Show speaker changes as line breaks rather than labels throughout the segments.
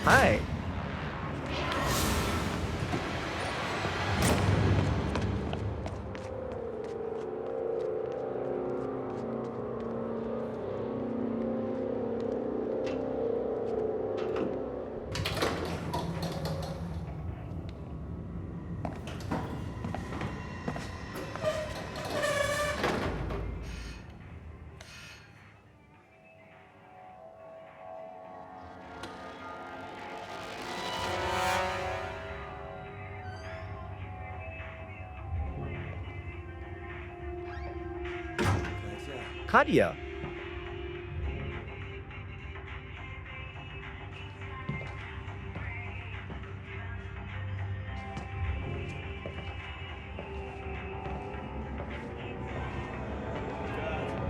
Hi. Katia.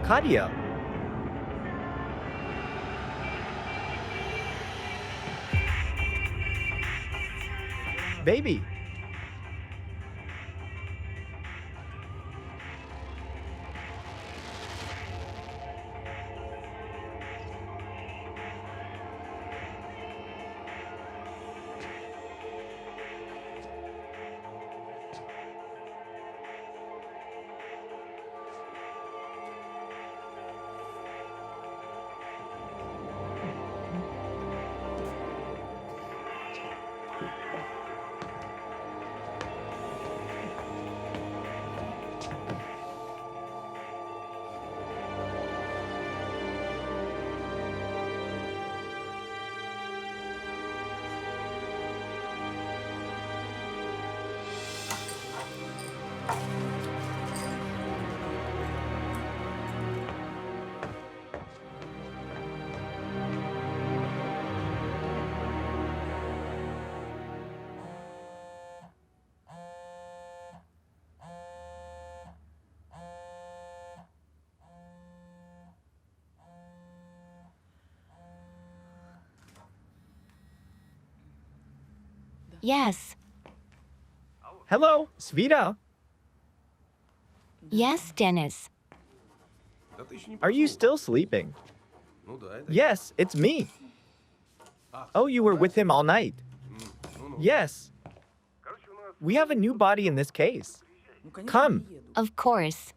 Katia. Baby.
Yes.
Hello, Svita.
Yes, Dennis.
Are you still sleeping? Yes, it's me. Oh, you were with him all night. Yes. We have a new body in this case. Come.
Of course.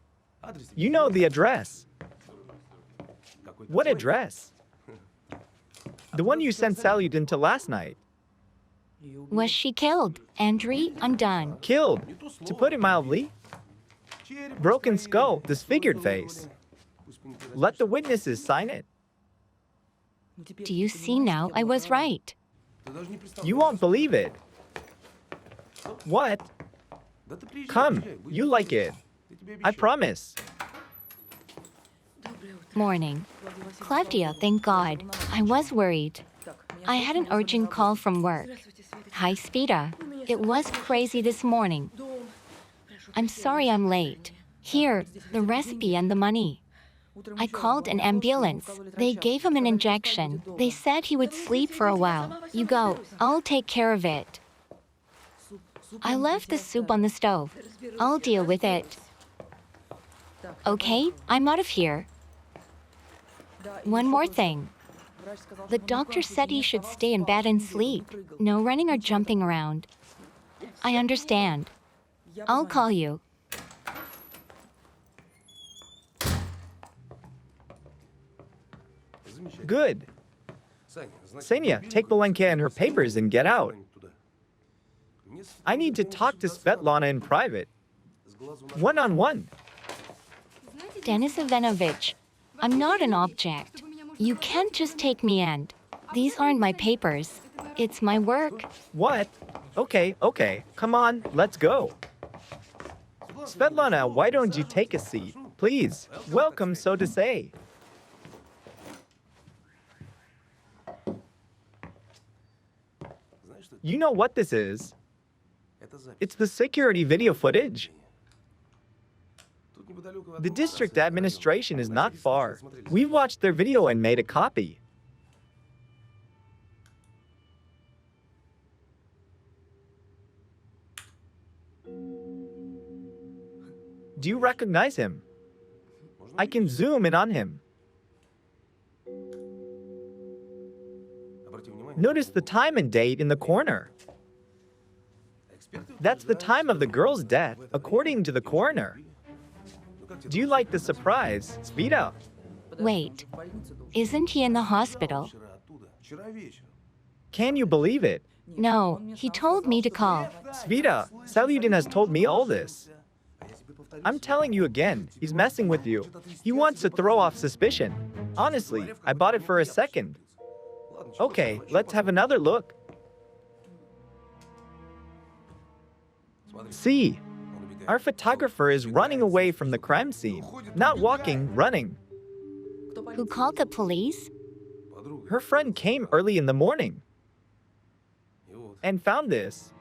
You know the address. What address? The one you sent Salute into last night.
Was she killed? Andrei, I'm done.
Killed, to put it mildly. Broken skull, disfigured face. Let the witnesses sign it.
Do you see now? I was right.
You won't believe it. What? Come, you like it. I promise.
Morning. Claudia, thank God. I was worried. I had an urgent call from work. Hi, Spita. It was crazy this morning. I'm sorry I'm late. Here, the recipe and the money. I called an ambulance. They gave him an injection. They said he would sleep for a while. You go. I'll take care of it. I left the soup on the stove. I'll deal with it. Okay, I'm out of here. One more thing. The doctor said he should stay in bed and sleep. No running or jumping around. I understand. I'll call you.
Good. Senya, take Golenko and her papers and get out. I need to talk to Svetlana in private. One-on-one.
Denis Ivanovich, I'm not an object. You can't just take me in. These aren't my papers. It's my work.
What? Okay. Come on, let's go. Svetlana, why don't you take a seat? Please. Welcome, so to say. You know what this is? It's the security video footage. The district administration is not far. We've watched their video and made a copy. Do you recognize him? I can zoom in on him. Notice the time and date in the corner. That's the time of the girl's death, according to the coroner. Do you like the surprise, Sveta?
Wait, isn't he in the hospital?
Can you believe it?
No, he told me to call.
Sveta, Salyudin has told me all this. I'm telling you again, he's messing with you. He wants to throw off suspicion. Honestly, I bought it for a second. Okay, let's have another look. See, our photographer is running away from the crime scene. Not walking, running.
Who called the police?
Her friend came early in the morning and found this.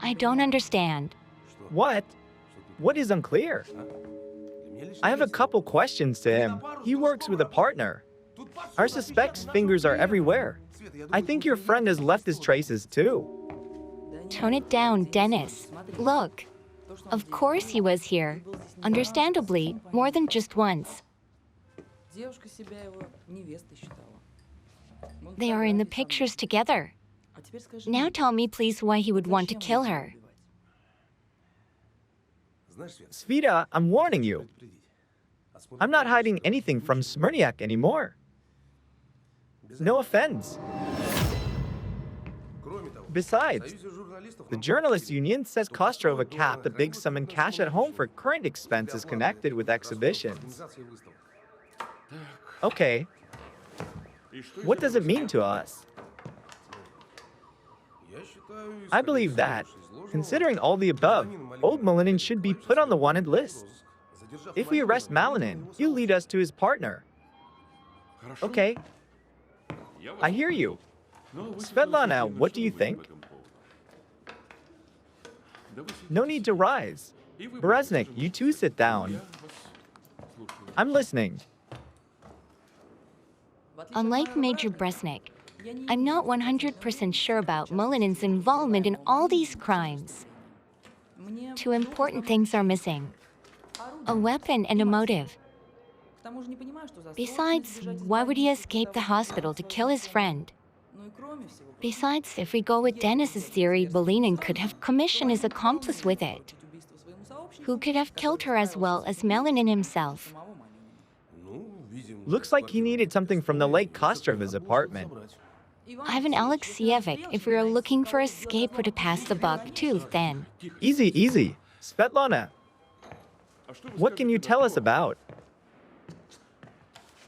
I don't understand.
What? What is unclear? I have a couple questions to him. He works with a partner. Our suspect's fingers are everywhere. I think your friend has left his traces too.
Tone it down, Dennis. Look. Of course he was here. Understandably, more than just once. They are in the pictures together. Now tell me, please, why he would want to kill her.
Sveta, I'm warning you. I'm not hiding anything from Smirniak anymore. No offense. Besides, the Journalists Union says Kostrova capped a big sum in cash at home for current expenses connected with exhibitions. Okay. What does it mean to us? I believe that, considering all the above, Oleg Malinin should be put on the wanted list. If we arrest Malinin, he'll lead us to his partner. Okay. I hear you. Svetlana, what do you think? No need to rise. Bereznik, you too sit down. I'm listening.
Unlike Major Bresnik, I'm not 100% sure about Molinin's involvement in all these crimes. Two important things are missing: a weapon and a motive. Besides, why would he escape the hospital to kill his friend? Besides, if we go with Dennis's theory, Malinin could have commissioned his accomplice with it, who could have killed her as well as Malinin himself.
Looks like he needed something from the late Kostrova's apartment.
Ivan Alexeyevich, if we are looking for a scapegoat to pass the buck to, then.
Easy, easy. Svetlana, what can you tell us about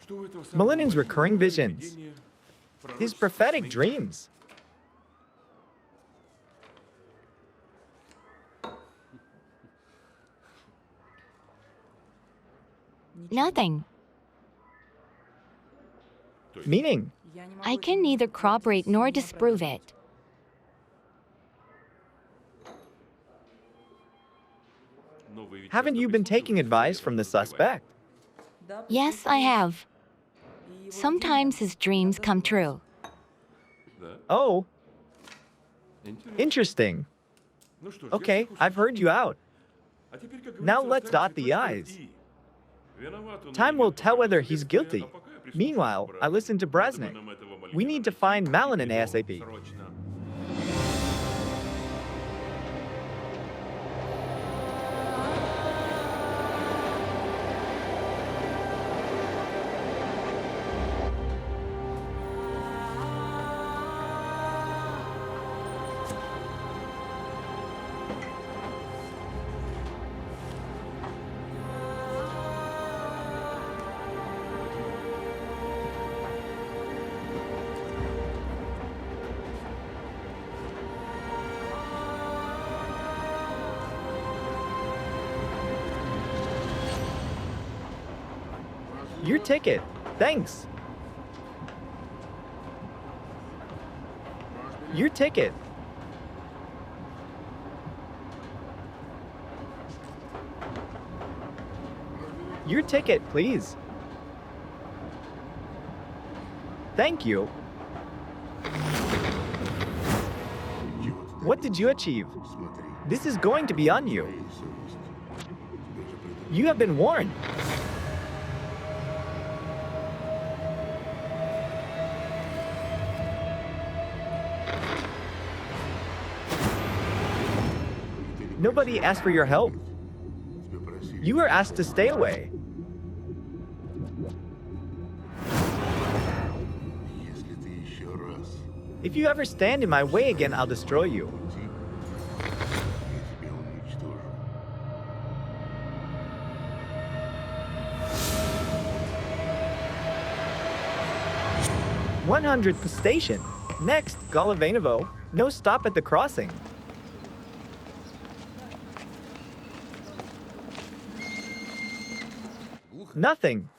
Malinin's recurring visions? His prophetic dreams.
Nothing.
Meaning?
I can neither corroborate nor disprove it.
Haven't you been taking advice from the suspect?
Yes, I have. Sometimes his dreams come true.
Oh. Interesting. Okay, I've heard you out. Now let's dot the I's. Time will tell whether he's guilty. Meanwhile, I listen to Bresnik. We need to find Malinin ASAP. Your ticket. Thanks. Your ticket. Your ticket, please. Thank you. What did you achieve? This is going to be on you. You have been warned. Nobody asked for your help. You were asked to stay away. If you ever stand in my way again, I'll destroy you. "100th station. Next, Golengo. No stop at the crossing." Nothing.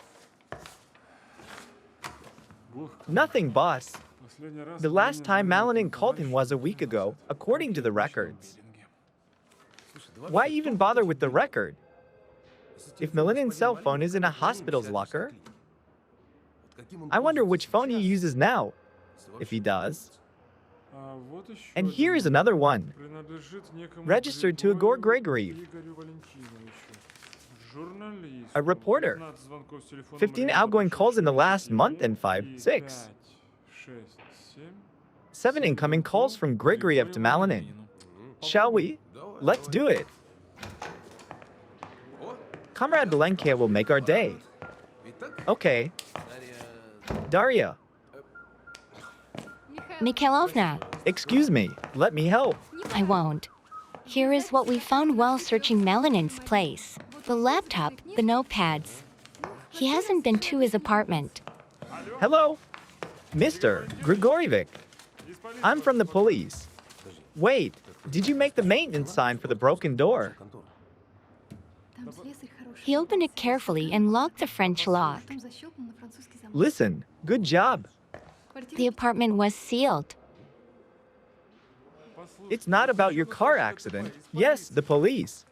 Nothing, boss. The last time Malinin called him was a week ago, according to the records. Why even bother with the record? If Malinin's cell phone is in a hospital's locker, I wonder which phone he uses now, if he does. And here is another one, registered to Igor Grigory, a reporter. 15 outgoing calls in the last month and 7 incoming calls from Grigoriev to Malinin. Shall we? Let's do it. Comrade Golenko will make our day. Okay. Daria.
Mikhailovna,
Excuse me, let me help.
I won't. Here is what we found while searching Malinin's place. The laptop, the notepads. He hasn't been to his apartment.
Hello? Mr. Grigorievic. I'm from the police. Wait, did you make the maintenance sign for the broken door?
He opened it carefully and locked the French lock.
Listen, good job.
The apartment was sealed.
It's not about your car accident. Yes, the police.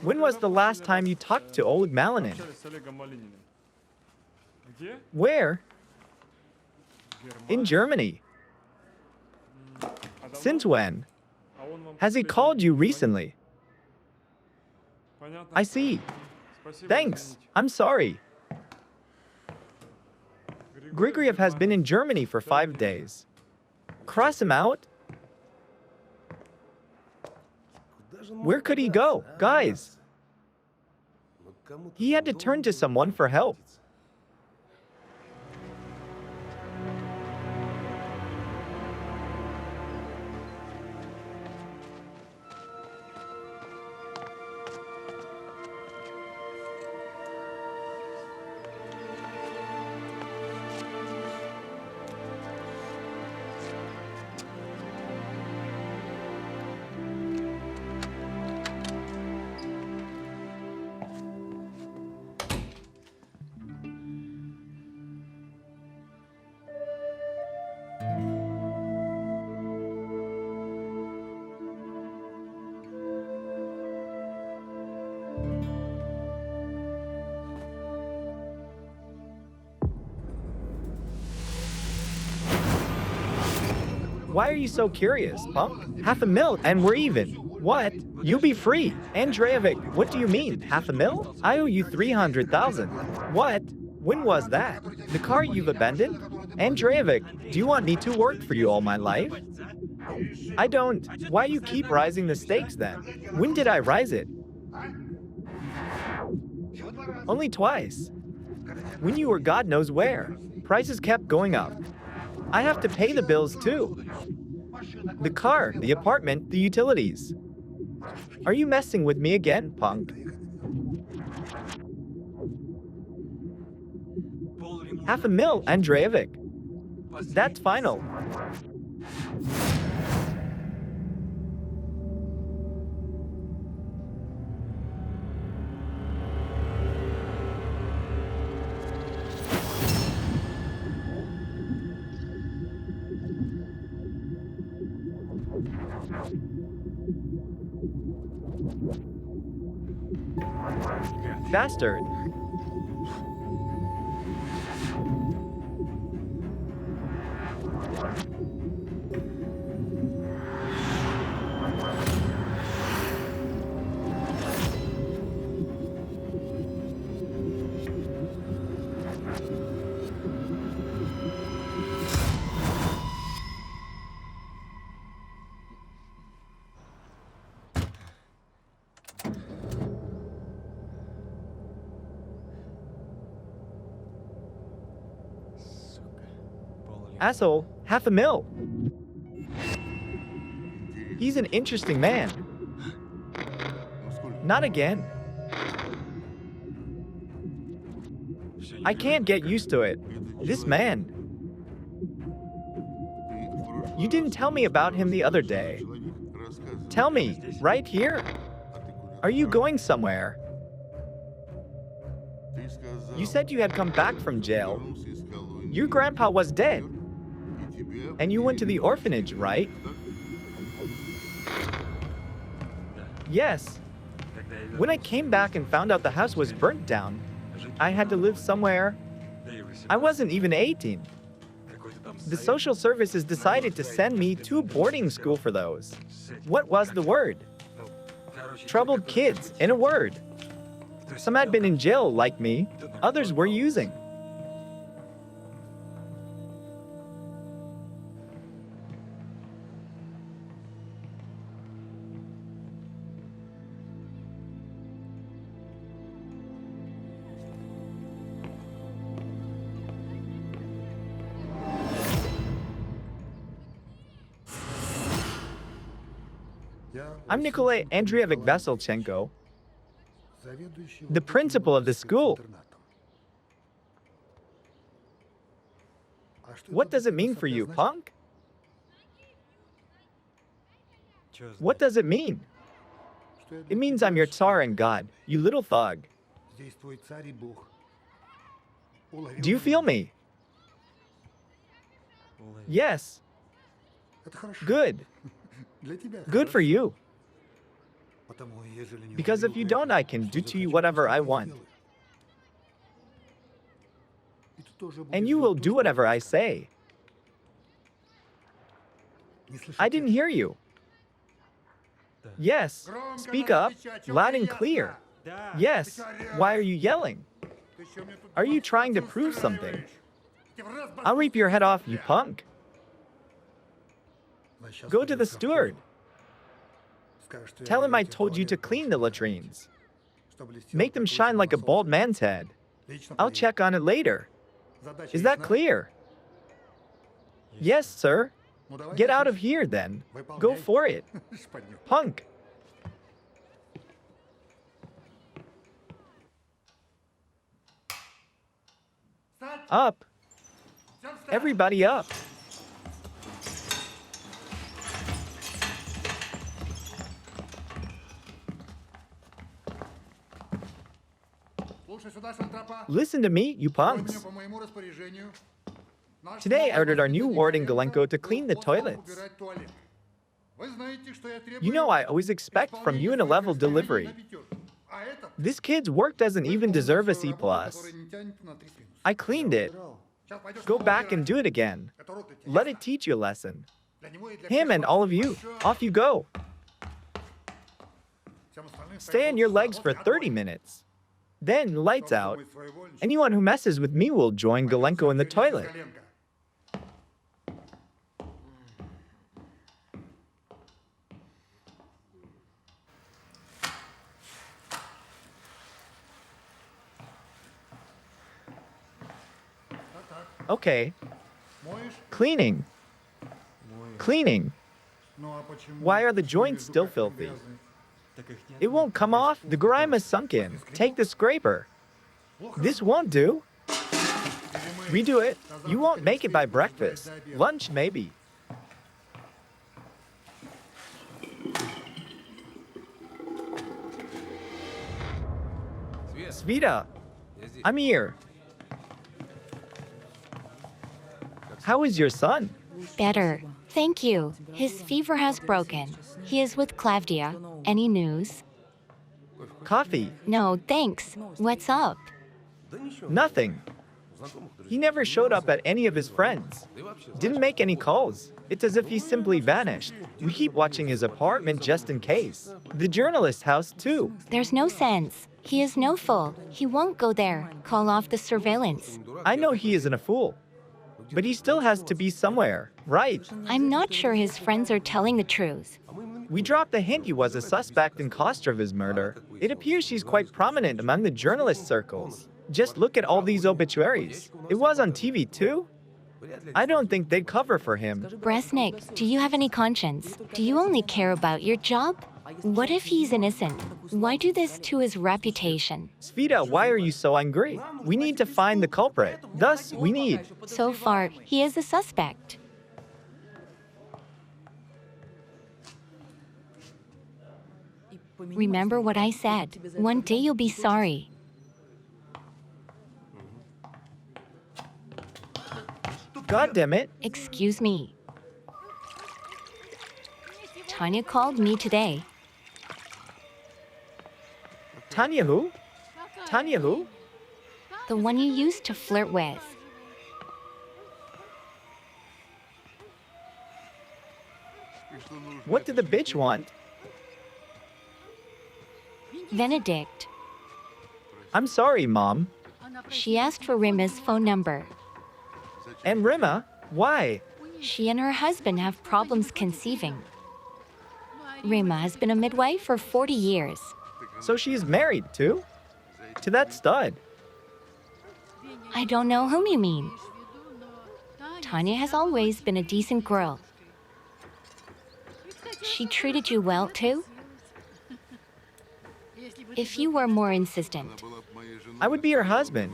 When was the last time you talked to Oleg Malinin? Where? In Germany. Since when? Has he called you recently? I see. Thanks. I'm sorry. Grigoriev has been in Germany for 5 days. Cross him out? Where could he go? Guys! He had to turn to someone for help. Why are you so curious, punk? $500,000 and we're even. What? You'll be free. Andreevich, what do you mean? $500,000? I owe you 300,000. What? When was that? The car you've abandoned? Andreevich, do you want me to work for you all my life? I don't. Why you keep rising the stakes then? When did I rise it? Only twice. When you were God knows where. Prices kept going up. I have to pay the bills too. The car, the apartment, the utilities. Are you messing with me again, punk? $500,000, Andreevich. That's final. Bastard. Asshole, $500,000. He's an interesting man. Not again. I can't get used to it. This man. You didn't tell me about him the other day. Tell me, right here. Are you going somewhere? You said you had come back from jail. Your grandpa was dead. And you went to the orphanage, right? Yes. When I came back and found out the house was burnt down, I had to live somewhere. I wasn't even 18. The social services decided to send me to boarding school for those. What was the word? Troubled kids, in a word. Some had been in jail like me, others were using. I'm Nikolay Andreevich Vasilchenko, the principal of the school. What does it mean for you, punk? What does it mean? It means I'm your tsar and god, you little thug. Do you feel me? Yes. Good. Good for you. Because if you don't, I can do to you whatever I want. And you will do whatever I say. I didn't hear you. Yes. Speak up, loud and clear. Yes. Why are you yelling? Are you trying to prove something? I'll rip your head off, you punk. Go to the steward. Tell him I told you to clean the latrines. Make them shine like a bald man's head. I'll check on it later. Is that clear? Yes, sir. Get out of here, then. Go for it. Punk. Up. Everybody up. Listen to me, you punks. Today I ordered our new warden Golenko to clean the toilets. You know I always expect from you a level delivery. This kid's work doesn't even deserve a C+. I cleaned it. Go back and do it again. Let it teach you a lesson. Him and all of you, off you go. Stay on your legs for 30 minutes. Then, lights out. Anyone who messes with me will join Golenko in the toilet. Okay. Cleaning. Cleaning. Why are the joints still filthy? It won't come off. The grime is sunk in. Take the scraper. This won't do. Redo it. You won't make it by breakfast. Lunch, maybe. Svita, I'm here. How is your son?
Better. Thank you. His fever has broken. He is with Klavdia. Any news?
Coffee.
No, thanks. What's up?
Nothing. He never showed up at any of his friends. Didn't make any calls. It's as if he simply vanished. We keep watching his apartment just in case. The journalist's house, too.
There's no sense. He is no fool. He won't go there. Call off the surveillance.
I know he isn't a fool. But he still has to be somewhere, right?
I'm not sure his friends are telling the truth.
We dropped the hint he was a suspect in Kostrova's murder. It appears she's quite prominent among the journalist circles. Just look at all these obituaries. It was on TV too. I don't think they'd cover for him.
Bresnik, do you have any conscience? Do you only care about your job? What if he's innocent? Why do this to his reputation?
Sveta, why are you so angry? We need to find the culprit. Thus, we need.
So far, he is the suspect. Remember what I said. One day you'll be sorry.
God damn it.
Excuse me. Tanya called me today.
Tanya who? Tanya who?
The one you used to flirt with.
What did the bitch want?
Benedict.
I'm sorry, Mom.
She asked for Rima's phone number.
And Rima? Why?
She and her husband have problems conceiving. Rima has been a midwife for 40 years.
So she's married, too? To that stud.
I don't know whom you mean. Tanya has always been a decent girl. She treated you well, too? If you were more insistent.
I would be her husband.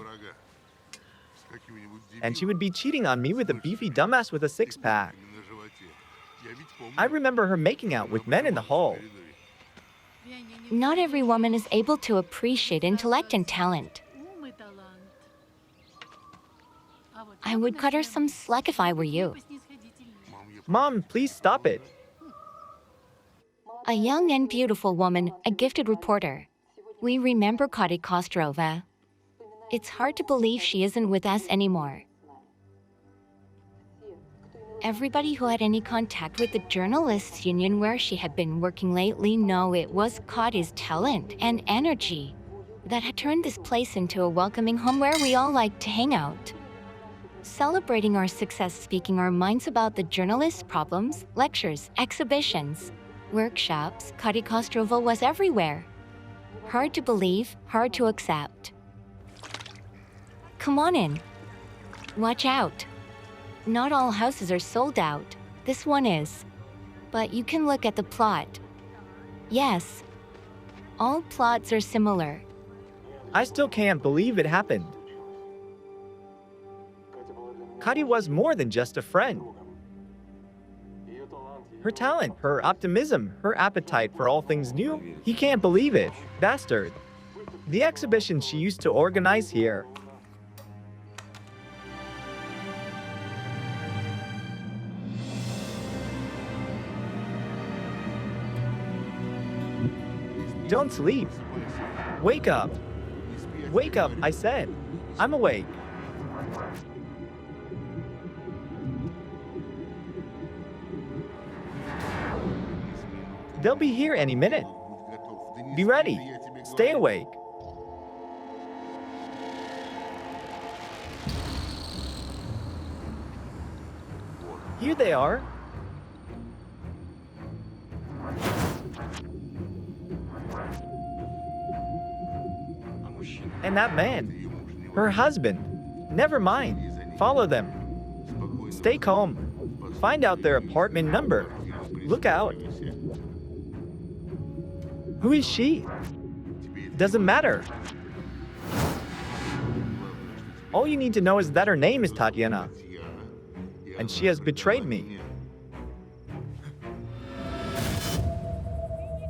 And she would be cheating on me with a beefy dumbass with a six-pack. I remember her making out with men in the hall.
Not every woman is able to appreciate intellect and talent. I would cut her some slack if I were you.
Mom, please stop it.
A young and beautiful woman, a gifted reporter. We remember Kati Kostrova. It's hard to believe she isn't with us anymore. Everybody who had any contact with the journalists' union where she had been working lately know it was Kati's talent and energy that had turned this place into a welcoming home where we all like to hang out. Celebrating our success, speaking our minds about the journalists' problems, lectures, exhibitions, workshops, Kati Kostrova was everywhere. Hard to believe, hard to accept. Come on in. Watch out. Not all houses are sold out. This one is. But you can look at the plot. Yes. All plots are similar.
I still can't believe it happened. Kati was more than just a friend. Her talent, her optimism, her appetite for all things new, he can't believe it. Bastard. The exhibition she used to organize here. Don't sleep. Wake up. Wake up, I said. I'm awake. They'll be here any minute. Be ready. Stay awake. Here they are. And that man, her husband. Never mind. Follow them. Stay calm. Find out their apartment number. Look out. Who is she? Doesn't matter. All you need to know is that her name is Tatiana. And she has betrayed me.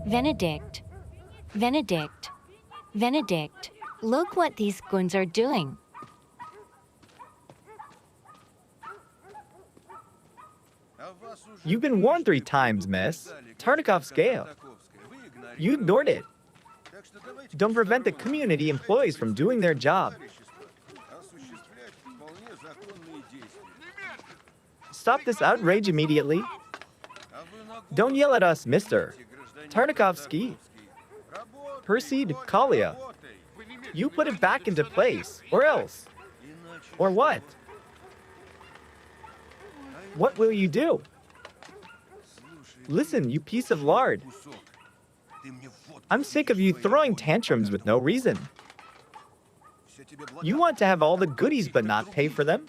Benedict. Benedict. Benedict. Look what these goons are doing.
You've been warned 3 times, miss. Tartakovsky. You ignored it. Don't prevent the community employees from doing their job. Stop this outrage immediately. Don't yell at us, Mr. Tartakovsky. Proceed, Kalia. You put it back into place, or else. Or what? What will you do? Listen, you piece of lard. I'm sick of you throwing tantrums with no reason. You want to have all the goodies but not pay for them?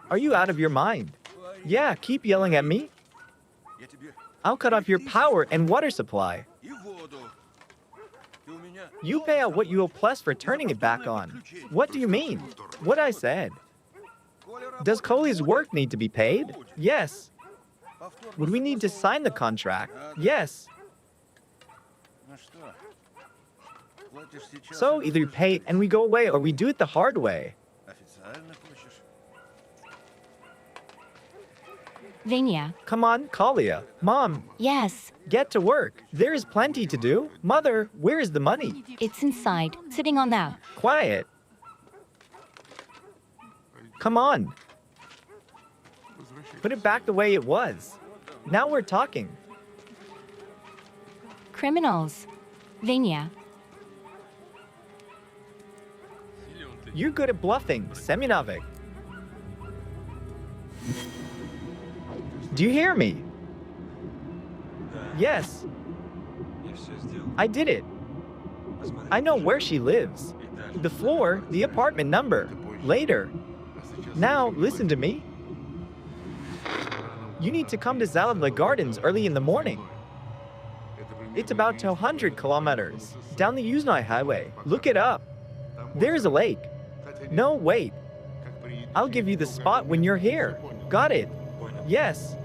Are you out of your mind? Yeah, keep yelling at me. I'll cut off your power and water supply. You pay out what you owe plus for turning it back on. What do you mean? What I said. Does Kolya's work need to be paid? Yes. Would we need to sign the contract? Yes. So either you pay and we go away or we do it the hard way.
Vanya.
Come on, Kolya. Mom.
Yes.
Get to work. There is plenty to do. Mother, where is the money?
It's inside, sitting on that.
Quiet. Come on. Put it back the way it was. Now we're talking.
Criminals. Vanya.
You're good at bluffing, Semyonovic. Do you hear me? Yes. I did it. I know where she lives. The floor, the apartment number. Later. Now, listen to me. You need to come to Zalavla Gardens early in the morning. It's about 200 kilometers down the Yuzhny highway. Look it up. There's a lake. No, wait. I'll give you the spot when you're here. Got it? Yes.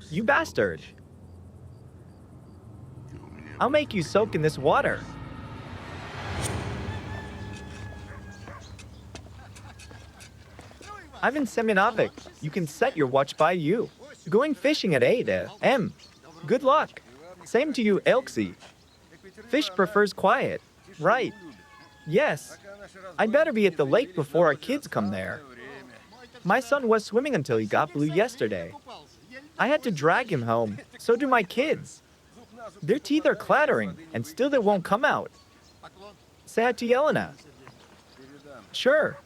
You bastard. I'll make you soak in this water. Ivan Semyonovic, you can set your watch by you. Going fishing at 8 a.m. Good luck. Same to you, Elksy. Fish prefers quiet. Right. Yes. I'd better be at the lake before our kids come there. My son was swimming until he got blue yesterday. I had to drag him home. So do my kids. Their teeth are clattering, and still they won't come out. Say hi to Yelena. Sure.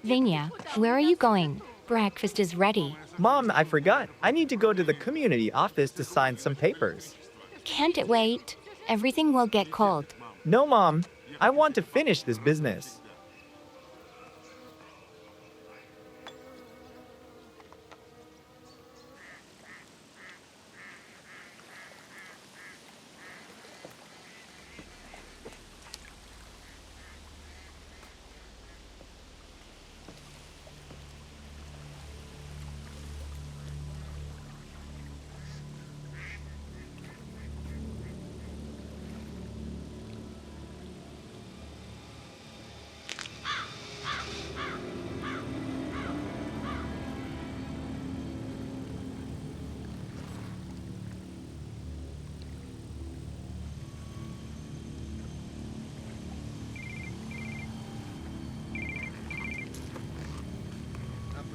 Vanya, where are you going? Breakfast is ready.
Mom, I forgot. I need to go to the community office to sign some papers.
Can't it wait? Everything will get cold.
No, Mom. I want to finish this business.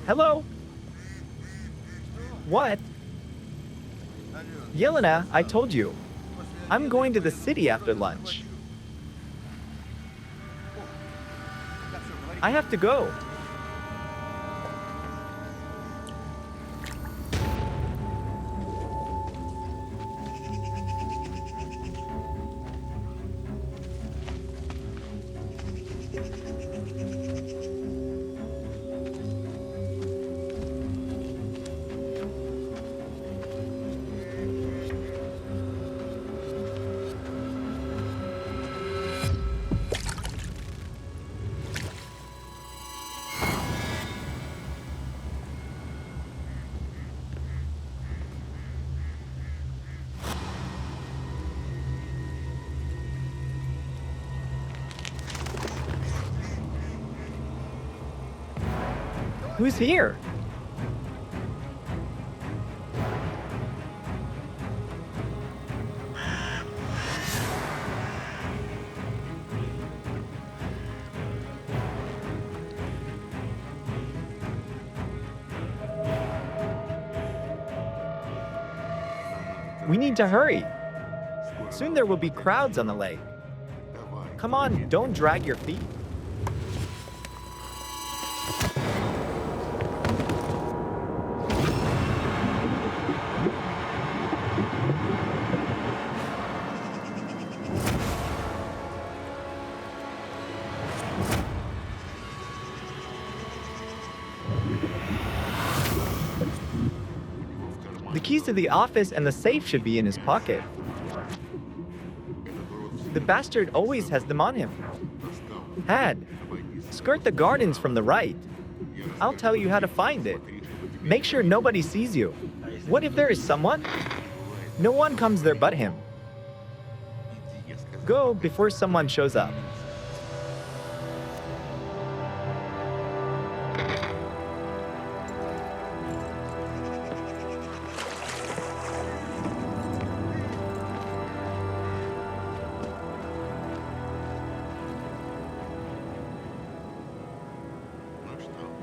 Hello? What? Yelena, I told you. I'm going to the city after lunch. I have to go. Who's here? We need to hurry. Soon there will be crowds on the lake. Come on, don't drag your feet. The keys to the office and the safe should be in his pocket. The bastard always has them on him. Had. Skirt the gardens from the right. I'll tell you how to find it. Make sure nobody sees you. What if there is someone? No one comes there but him. Go before someone shows up.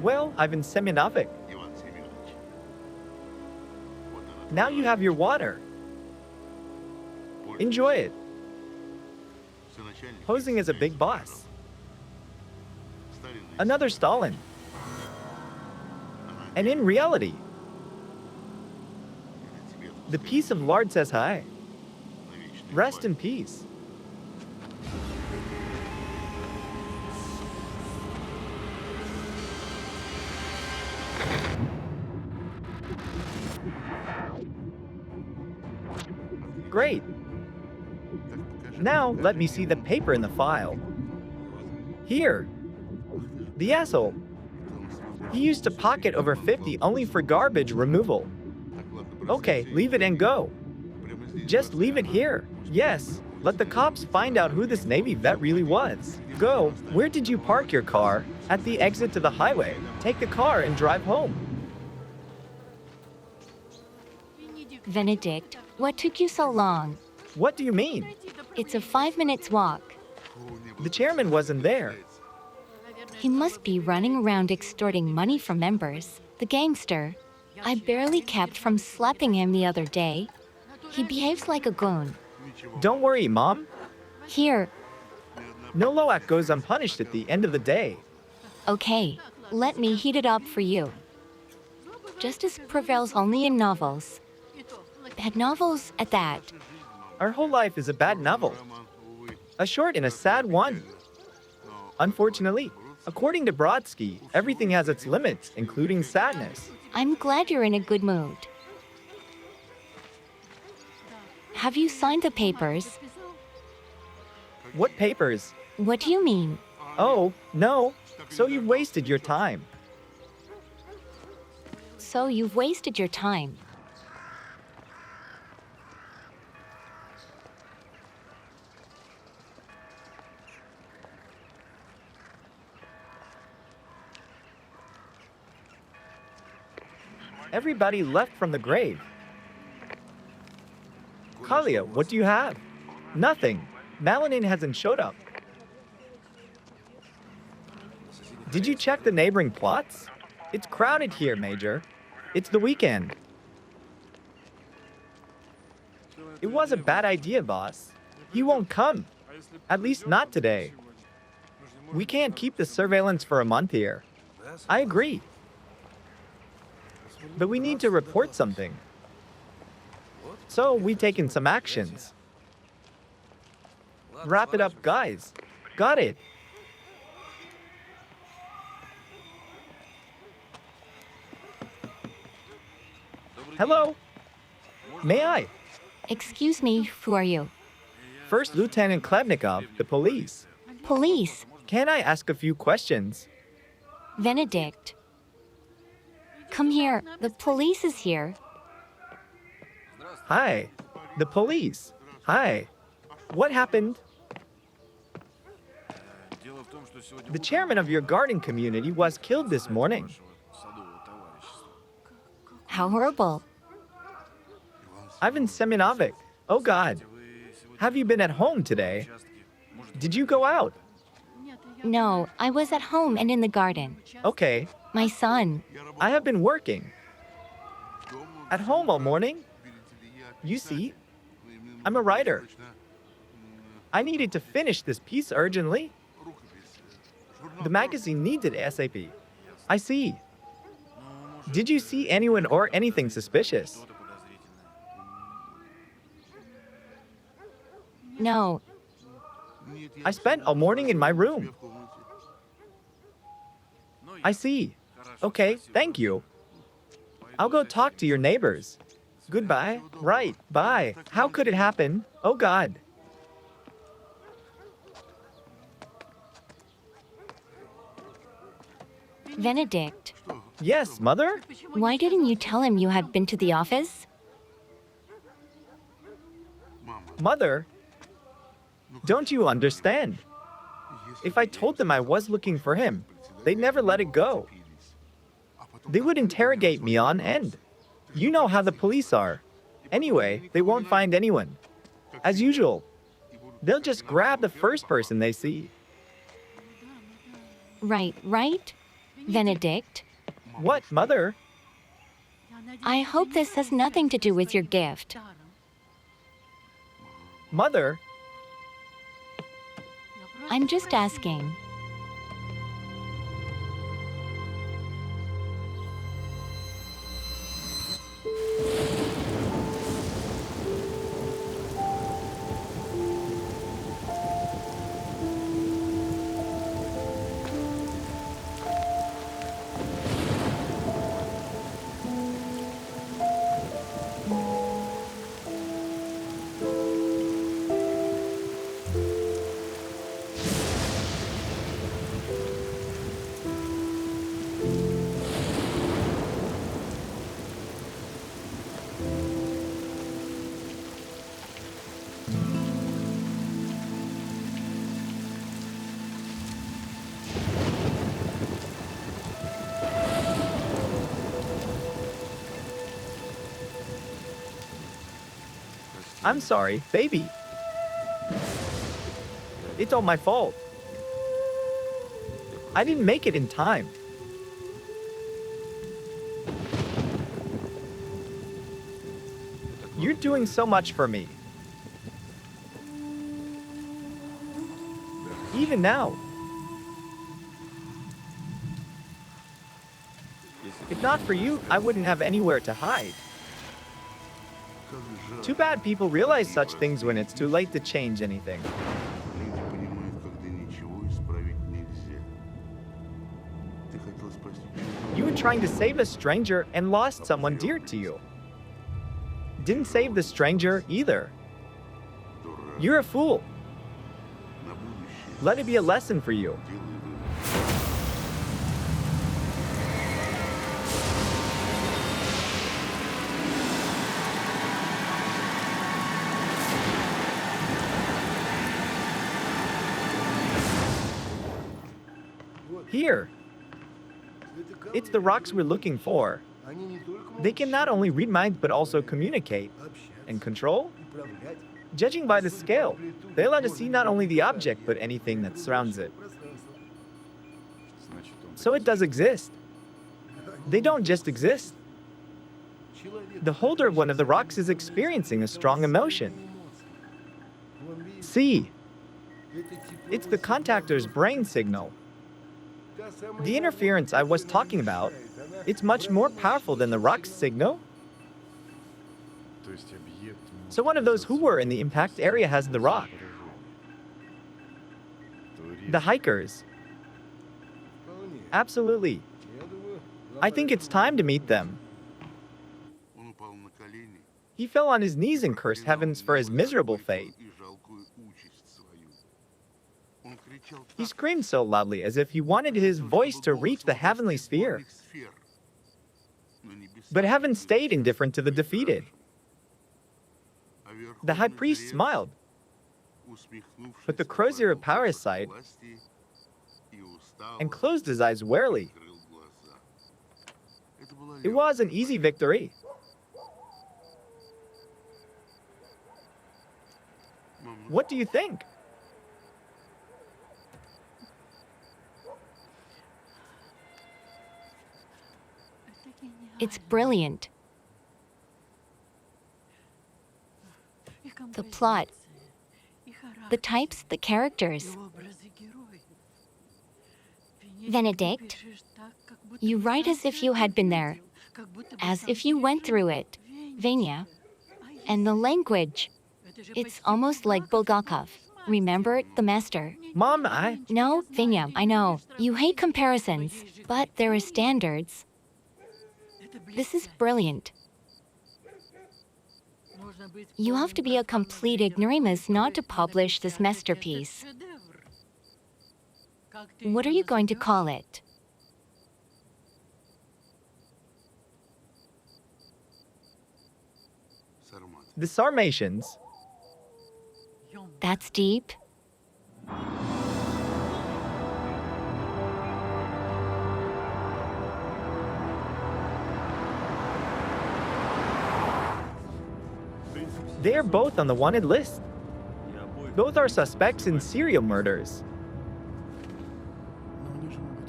Well, Ivan Semyonovich. Now you have your water. Enjoy it. Posing as a big boss. Another Stalin. And in reality, the piece of lard says hi. Rest in peace. Great. Now, let me see the paper in the file. Here. The asshole. He used to pocket over 50 only for garbage removal. Okay, leave it and go. Just leave it here. Yes, let the cops find out who this Navy vet really was. Go. Where did you park your car? At the exit to the highway. Take the car and drive home.
Benedict, what took you so long?
What do you mean?
It's a 5 minutes walk.
The chairman wasn't there.
He must be running around extorting money from members. The gangster. I barely kept from slapping him the other day. He behaves like a goon.
Don't worry, Mom.
Here.
No Loak goes unpunished at the end of the day.
Okay, let me heat it up for you. Justice prevails only in novels. Bad novels at that.
Our whole life is a bad novel. A short and a sad one. Unfortunately, according to Brodsky, everything has its limits, including sadness.
I'm glad you're in a good mood. Have you signed the papers?
What papers?
What do you mean?
Oh, no. So you've wasted your time.
So you've wasted your time.
Everybody left from the grave. Kalia, what do you have? Nothing. Malinin hasn't showed up. Did you check the neighboring plots? It's crowded here, Major. It's the weekend. It was a bad idea, boss. He won't come. At least not today. We can't keep the surveillance for a month here. I agree. But we need to report something. So we've taken some actions. Wrap it up, guys. Got it. Hello? May I?
Excuse me, who are you?
First Lieutenant Klebnikov, the police.
Police.
Can I ask a few questions?
Benedict. Come here. The police is here.
Hi. The police. Hi. What happened? The chairman of your garden community was killed this morning.
How horrible.
Ivan Semyonovich. Oh God. Have you been at home today? Did you go out?
No, I was at home and in the garden.
Okay.
My son.
I have been working. At home all morning? You see, I'm a writer. I needed to finish this piece urgently. The magazine needs it ASAP. I see. Did you see anyone or anything suspicious?
No,
I spent all morning in my room. I see. Okay, thank you. I'll go talk to your neighbors. Goodbye. Right, bye. How could it happen? Oh God.
Benedict,
Yes, mother?
why didn't you tell him you had been to the office?
Mother? Don't you understand? If I told them I was looking for him, they'd never let it go. They would interrogate me on end. You know how the police are. Anyway, they won't find anyone. As usual, they'll just grab the first person they see.
Right? Benedict,
What, mother?
I hope this has nothing to do with your gift.
Mother?
I'm just asking.
I'm sorry, baby. It's all my fault. I didn't make it in time. You're doing so much for me. Even now. If not for you, I wouldn't have anywhere to hide. Too bad people realize such things when it's too late to change anything. You were trying to save a stranger and lost someone dear to you. Didn't save the stranger either. You're a fool. Let it be a lesson for you. Here. It's the rocks we're looking for. They can not only read minds but also communicate and control. Judging by the scale, they let us see not only the object but anything that surrounds it. So it does exist. They don't just exist. The holder of one of the rocks is experiencing a strong emotion. See, it's the contactor's brain signal. The interference I was talking about, it's much more powerful than the rock's signal. So one of those who were in the impact area has the rock. The hikers. Absolutely. I think it's time to meet them. He fell on his knees and cursed heavens for his miserable fate. He screamed so loudly as if he wanted his voice to reach the heavenly sphere. But heaven stayed indifferent to the defeated. The high priest smiled, but the crozier of power sighed and closed his eyes warily. It was an easy victory. What do you think?
It's brilliant. The plot, the types, the characters. Benedict, you write as if you had been there, as if you went through it. Vanya. And the language. It's almost like Bulgakov. Remember, the master?
Mom,
No, Vanya, I know. You hate comparisons, but there are standards. This is brilliant. You have to be a complete ignoramus not to publish this masterpiece. What are you going to call it?
The Sarmatians.
That's deep.
They are both on the wanted list. Both are suspects in serial murders.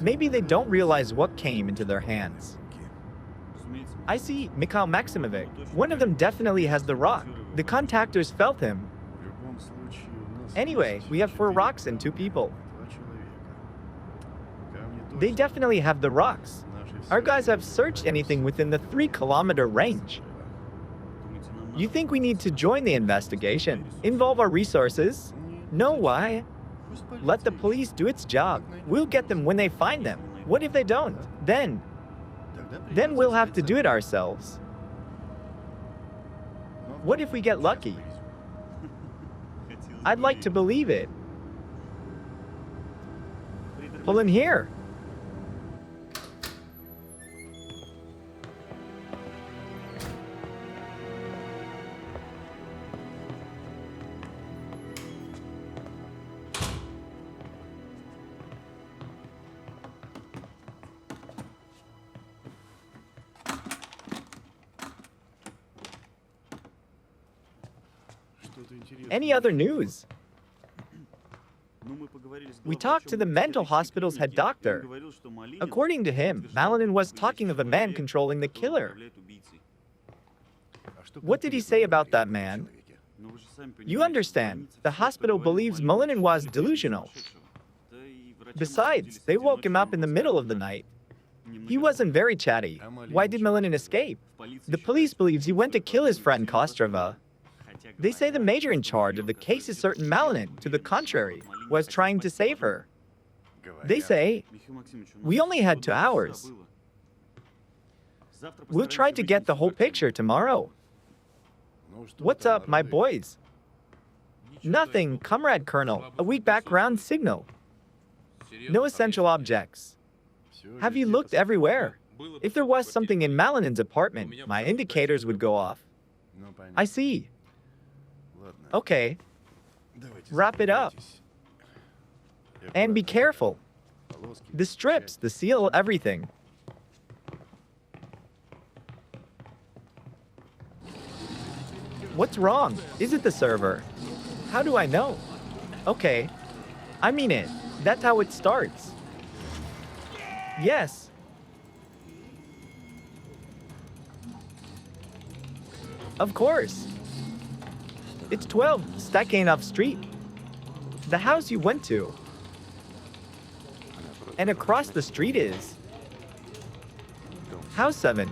Maybe they don't realize what came into their hands. I see Mikhail Maximovich. One of them definitely has the rock. The contactors felt him. Anyway, we have 4 rocks and 2 people. They definitely have the rocks. Our guys have searched anything within the 3-kilometer range. You think we need to join the investigation? Involve our resources? No, why? Let the police do its job. We'll get them when they find them. What if they don't? Then we'll have to do it ourselves. What if we get lucky? I'd like to believe it. Pull in here. Any other news? We talked to the mental hospital's head doctor. According to him, Malinin was talking of a man controlling the killer. What did he say about that man? You understand, the hospital believes Malinin was delusional. Besides, they woke him up in the middle of the night. He wasn't very chatty. Why did Malinin escape? The police believes he went to kill his friend Kostrova. They say the major in charge of the case is certain Malinin, to the contrary, was trying to save her. They say, we only had 2 hours. We'll try to get the whole picture tomorrow. What's up, my boys? Nothing, Comrade Colonel. A weak background signal. No essential objects. Have you looked everywhere? If there was something in Malinin's apartment, my indicators would go off. I see. Okay. Wrap it up. And be careful. The strips, the seal, everything. What's wrong? Is it the server? How do I know? Okay. I mean it. That's how it starts. Yes. Of course. It's 12, Stakhanov Street. The house you went to. And across the street is House 7.